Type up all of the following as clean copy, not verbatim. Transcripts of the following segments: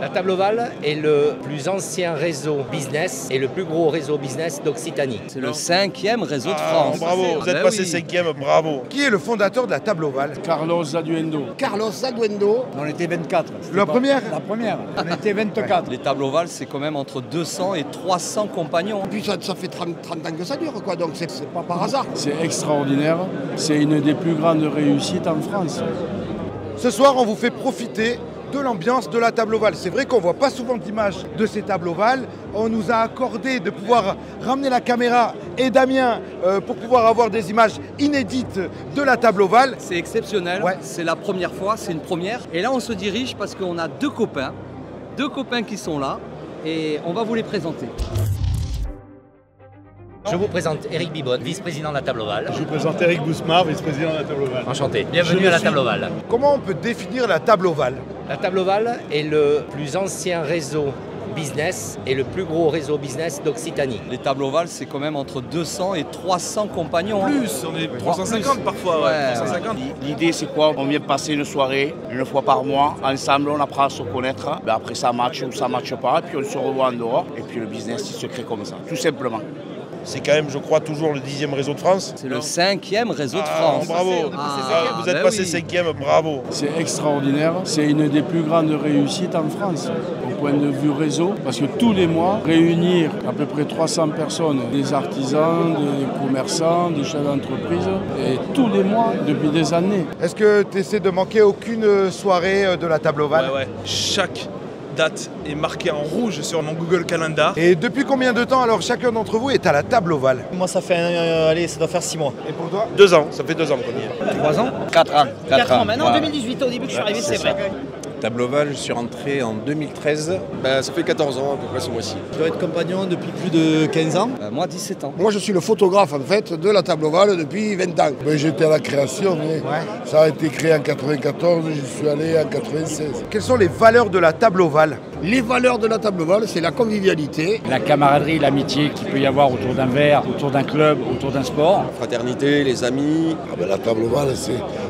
La Table Ovale est le plus ancien réseau business et le plus gros réseau business d'Occitanie. C'est le 5e réseau de France. Bravo, vous êtes passé 5e, bravo. Qui est le fondateur de la Table Ovale? Carlos Zaduendo. Carlos Zaduendo. On était 24. La première? La première. On était 24. Les tables ovales, c'est quand même entre 200 et 300 compagnons. Et puis ça fait 30 ans que ça dure, quoi, donc c'est pas par hasard. C'est extraordinaire. C'est une des plus grandes réussites en France. Ce soir, on vous fait profiter de l'ambiance de la Table Ovale. C'est vrai qu'on ne voit pas souvent d'images de ces tables ovales. On nous a accordé de pouvoir ramener la caméra et Damien pour pouvoir avoir des images inédites de la Table Ovale. C'est exceptionnel, Ouais. C'est la première fois, c'est une première. Et là, on se dirige parce qu'on a deux copains qui sont là et on va vous les présenter. Je vous présente Eric Bibonne, vice-président de la Table Ovale. Je vous présente Eric Bousmar, vice-président de la Table Ovale. Enchanté. Bienvenue à la Table Ovale. Comment on peut définir la Table Ovale? La Table Ovale est le plus ancien réseau business et le plus gros réseau business d'Occitanie. Les tables ovales, c'est quand même entre 200 et 300 compagnons. Plus, on est 350 parfois. Ouais, 350. L'idée, c'est quoi? On vient passer une soirée, une fois par mois, ensemble, on apprend à se connaître. Ben après, ça match ou ça matche pas, et puis on se revoit en dehors, et puis le business, il se crée comme ça, tout simplement. C'est quand même, je crois, toujours le 10e réseau de France. C'est le 5e réseau de France. Bravo. Vous êtes passé 5e, bravo. C'est extraordinaire. C'est une des plus grandes réussites en France au point de vue réseau. Parce que tous les mois, réunir à peu près 300 personnes, des artisans, des commerçants, des chefs d'entreprise, et tous les mois, depuis des années. Est-ce que tu essaies de manquer aucune soirée de la Table Ovale? Ouais. Chaque date est marquée en rouge sur mon Google Calendar. Et depuis combien de temps alors chacun d'entre vous est à la Table Ovale? Moi, ça fait, allez, ça doit faire 6 mois. Et pour toi? 2 ans, ça fait 2 ans qu'on y est. 3 ans 4 ans. 4 ans. Maintenant, en 2018, au début que je suis arrivé, c'est vrai. Table Ovale, je suis rentré en 2013. Ça fait 14 ans à peu près ce mois-ci. Je dois être compagnon depuis plus de 15 ans. Moi, 17 ans. Moi, je suis le photographe, en fait, de la Table Ovale depuis 20 ans. J'étais à la création, mais ça a été créé en 94, j'y suis allé en 96. Quelles sont les valeurs de la Table Ovale? Les valeurs de la Table Ovale, c'est la convivialité. La camaraderie, l'amitié qu'il peut y avoir autour d'un verre, autour d'un club, autour d'un sport. Fraternité, les amis. La Table Ovale,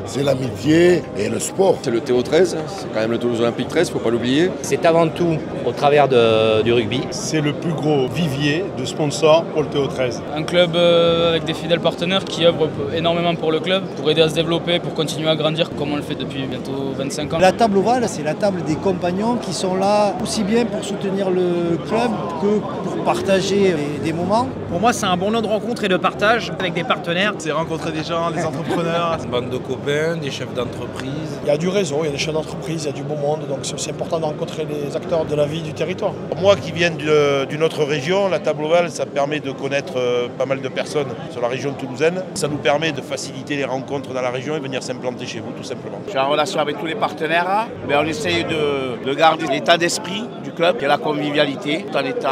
c'est l'amitié et le sport. C'est le TO13, c'est quand même le Toulouse Olympique 13, faut pas l'oublier. C'est avant tout au travers du rugby. C'est le plus gros vivier de sponsors pour le TO13. Un club avec des fidèles partenaires qui œuvrent énormément pour le club, pour aider à se développer, pour continuer à grandir comme on le fait depuis bientôt 25 ans. La Table Ovale, c'est la table des compagnons qui sont là aussi bien pour soutenir le club que pour partager des moments. Pour moi, c'est un bon lieu de rencontre et de partage avec des partenaires. C'est rencontrer des gens, des entrepreneurs. Une bande de copains, des chefs d'entreprise. Il y a du réseau, il y a des chefs d'entreprise, il y a du beau monde, donc c'est aussi important de rencontrer les acteurs de la vie du territoire. Moi qui viens d'une autre région, la Table Ovale, ça permet de connaître pas mal de personnes sur la région toulousaine. Ça nous permet de faciliter les rencontres dans la région et venir s'implanter chez vous, tout simplement. Je suis en relation avec tous les partenaires, mais on essaye de garder l'état d'esprit du club, qui est la convivialité, tout en étant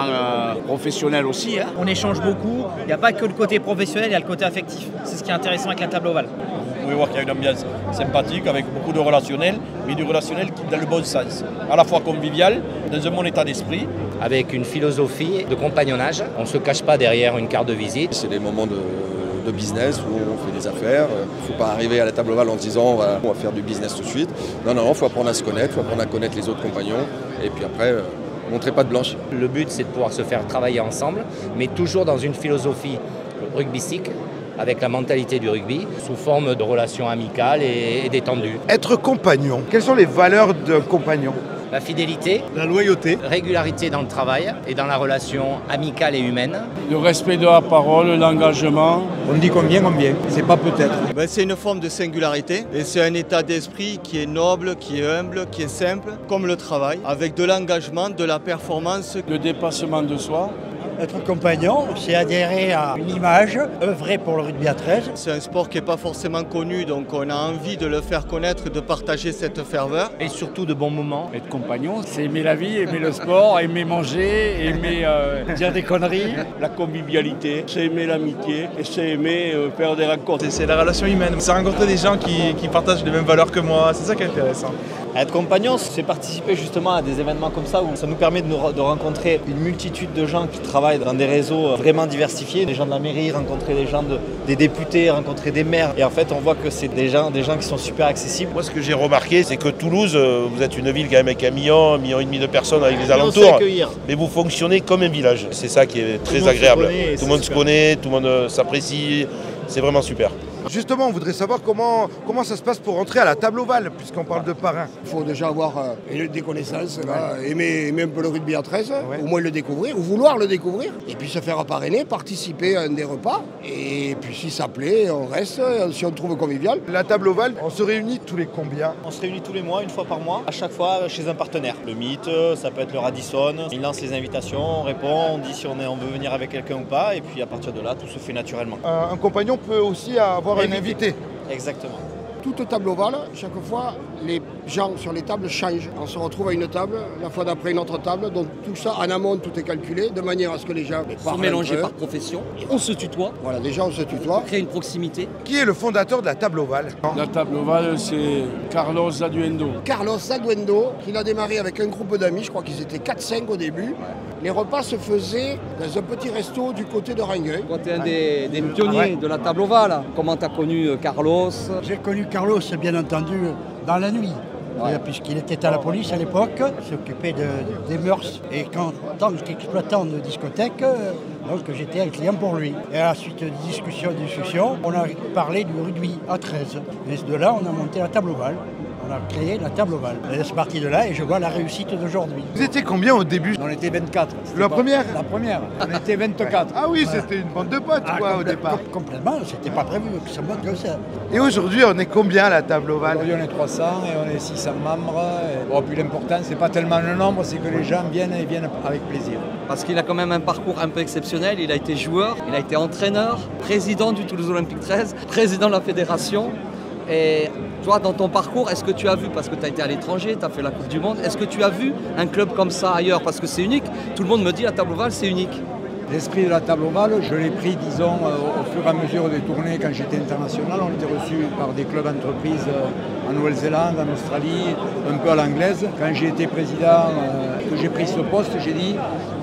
professionnel aussi. On échange beaucoup. Il n'y a pas que le côté professionnel, il y a le côté affectif. C'est ce qui est intéressant avec la Table Ovale. Vous pouvez voir qu'il y a une ambiance sympathique avec beaucoup de relationnel, mais du relationnel qui dans le bon sens. À la fois convivial, dans un bon état d'esprit. Avec une philosophie de compagnonnage. On ne se cache pas derrière une carte de visite. C'est des moments de business où on fait des affaires. Il ne faut pas arriver à la Table Ovale en se disant on va faire du business tout de suite. Non, il faut apprendre à se connaître, il faut apprendre à connaître les autres compagnons. Et puis après, montrer pas de blanche. Le but, c'est de pouvoir se faire travailler ensemble, mais toujours dans une philosophie rugbystique, avec la mentalité du rugby, sous forme de relations amicales et détendues. Être compagnon, quelles sont les valeurs d'un compagnon? La fidélité, La loyauté. régularité dans le travail et dans la relation amicale et humaine. Le respect de la parole, l'engagement. On dit combien, c'est pas peut-être. C'est une forme de singularité et c'est un état d'esprit qui est noble, qui est humble, qui est simple, comme le travail, avec de l'engagement, de la performance. Le dépassement de soi. Être compagnon, c'est adhérer à une image, œuvrer pour le rugby à 13. C'est un sport qui n'est pas forcément connu, donc on a envie de le faire connaître, de partager cette ferveur. Et surtout de bons moments. Être compagnon, c'est aimer la vie, aimer le sport, aimer manger, aimer dire des conneries. La convivialité, c'est aimer l'amitié et c'est aimer faire des rencontres. C'est la relation humaine. C'est rencontrer des gens qui partagent les mêmes valeurs que moi. C'est ça qui est intéressant. Être compagnon, c'est participer justement à des événements comme ça où ça nous permet de rencontrer une multitude de gens qui travaillent dans des réseaux vraiment diversifiés. Des gens de la mairie, rencontrer des gens des députés, rencontrer des maires. Et en fait, on voit que c'est des gens qui sont super accessibles. Moi, ce que j'ai remarqué, c'est que Toulouse, vous êtes une ville quand même avec 1,5 million de personnes avec les alentours. Mais vous fonctionnez comme un village. C'est ça qui est très agréable. Tout le monde se connaît, tout le monde s'apprécie. C'est vraiment super. Justement, on voudrait savoir comment ça se passe pour rentrer à la table ovale, puisqu'on parle de parrain. Il faut déjà avoir des connaissances, aimer un peu le rugby à 13, au moins le découvrir, ou vouloir le découvrir, et puis se faire parrainer, participer à un des repas, et puis si ça plaît, on reste, si on trouve convivial. La table ovale, on se réunit tous les combien? On se réunit tous les mois, une fois par mois, à chaque fois chez un partenaire. Le Mythe, ça peut être le Radisson, il lance les invitations, on répond, on dit si on veut venir avec quelqu'un ou pas, et puis à partir de là, tout se fait naturellement. Un compagnon peut aussi avoir un invité. Exactement. Toute table ovale, chaque fois, les gens sur les tables changent. On se retrouve à une table, la fois d'après une autre table, donc tout ça en amont, tout est calculé, de manière à ce que les gens sont mélangés par profession. On se tutoie. Voilà, déjà on se tutoie. Créer une proximité. Qui est le fondateur de la table ovale? La table ovale, c'est Carlos Zaduendo. Carlos Zaduendo, qui a démarré avec un groupe d'amis, je crois qu'ils étaient 4-5 au début. Les repas se faisaient dans un petit resto du côté de Rangueil. Toi, tu es un des pionniers de la table ovale. Comment tu as connu Carlos? J'ai connu Carlos, bien entendu, dans la nuit. Puisqu'il était à la police à l'époque, s'occupait des mœurs. Et en tant qu'exploitant de discothèque, donc j'étais un client pour lui. Et à la suite de discussion, on a parlé du rugby à 13. Et de là, on a monté la table ovale. On a créé la table ovale. C'est parti de là et je vois la réussite d'aujourd'hui. Vous étiez combien au début? On était 24. La première? La première. On était 24. Ah oui, voilà. C'était une bande de potes au départ. Complètement, c'était pas prévu que ça monte comme ça. Et aujourd'hui, on est combien à la table ovale? Aujourd'hui, on est 300 et on est 600 membres. Bon, puis l'important, c'est pas tellement le nombre, c'est que les gens viennent et viennent avec plaisir. Parce qu'il a quand même un parcours un peu exceptionnel. Il a été joueur, il a été entraîneur, président du Toulouse Olympique 13, président de la fédération. Et toi, dans ton parcours, est-ce que tu as vu, parce que tu as été à l'étranger, tu as fait la Coupe du Monde, est-ce que tu as vu un club comme ça ailleurs? Parce que c'est unique. Tout le monde me dit la table ovale, c'est unique. L'esprit de la table ovale, je l'ai pris, disons, au fur et à mesure des tournées quand j'étais international. On était reçus par des clubs entreprises en Nouvelle-Zélande, en Australie, un peu à l'anglaise. Quand j'ai été président, que j'ai pris ce poste, j'ai dit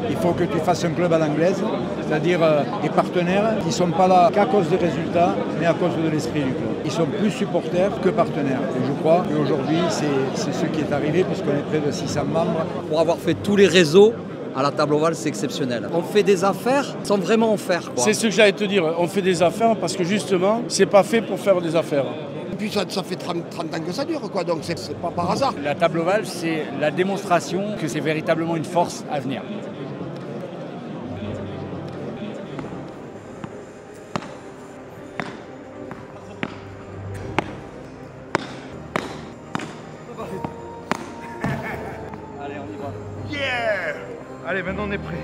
il faut que tu fasses un club à l'anglaise, c'est-à-dire des partenaires qui ne sont pas là qu'à cause des résultats, mais à cause de l'esprit du club. Ils sont plus supporters que partenaires. Et je crois qu'aujourd'hui, c'est ce qui est arrivé, puisqu'on est près de 600 membres. Pour avoir fait tous les réseaux, à la table ovale, c'est exceptionnel. On fait des affaires sans vraiment en faire. C'est ce que j'allais te dire. On fait des affaires parce que justement, c'est pas fait pour faire des affaires. Et puis ça fait 30 ans que ça dure, quoi, donc c'est pas par hasard. La table ovale, c'est la démonstration que c'est véritablement une force à venir. Allez, maintenant on est prêt.